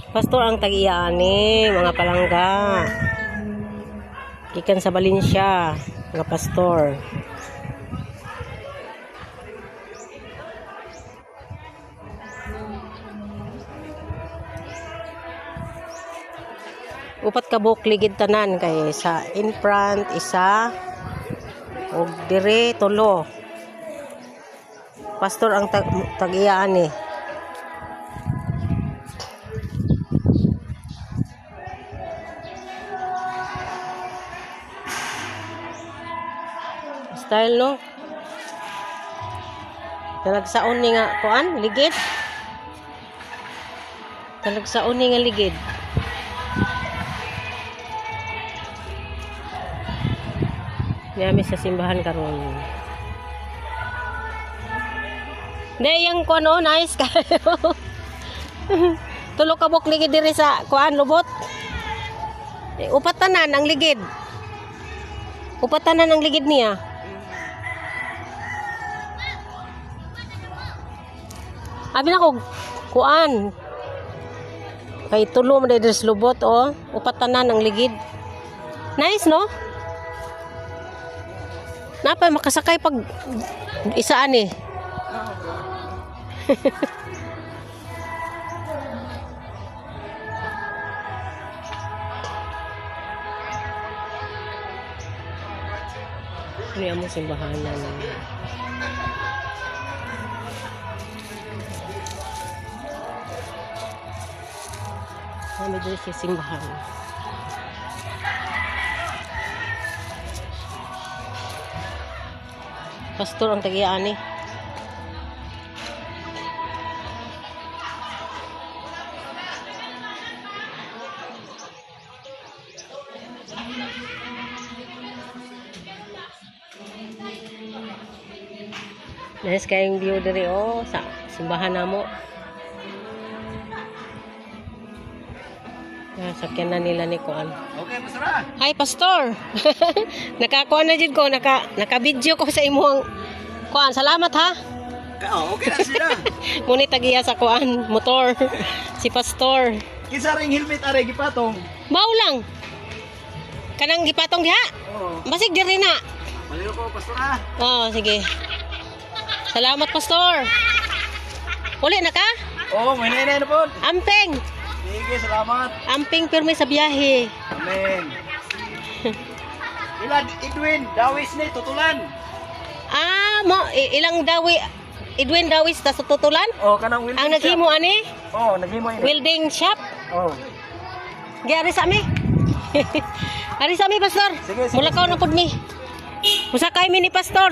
Pastor ang tag-iyaani, mga palangga. Gikan sa Valencia, mga pastor. Upat ka buok ligid tanan kay sa in front isa og dire tulo. Pastor ang tag-iyaani. Style no. Talagsaon ni nga kuan ligid. Talagsaon ni nga ligid. Nami sa simbahan karon. Day yang kuan oh, nice kayo. Tulo ka buk ligid diri sa kuan lubot. Upat tanan ang ligid. Upat tanan ang ligid niya. Abi na ko kuan. Kay tulo man diri sa lubot oh, upat tanan ang ligid. Nice no? Napay makasakay pag isaan eh. Ini amo simbahanan. Kami dito sa simbahan. Pastor ang tag-iyaani. Nice kayong view diri oh sa simbahan namo. Sakyan na nila ni Kuan. Okay, pastor. Hi, pastor. Nakakuha na jud ko, naka-video ko sa imong Kuan. Salamat ha. Okay na sila. Ngunit tagiya sa Kuan motor si pastor. Kinsa ring helmet are gipatong? Bao lang. Kanang gipatong diha? Oo. Basig diri na. Maliw ko, pastor. Oh, sige. Salamat, pastor. Uli na ka? Oo, may na po. Amping. Sige, salamat. Amping pirmi sa biyahe. Amen. Ilan, Edwin, dawis ni, tutulan. Ilang dawi, Edwin Dawis ta sa tutulan? Oh, kanang welding Ang naghimo ani? Oh, naghimo ini. Welding shop? Oh. Gari sa mi. Ari sa mi, pastor. Sige, sige, Mula ka na pud mi. Musakay mi ni pastor.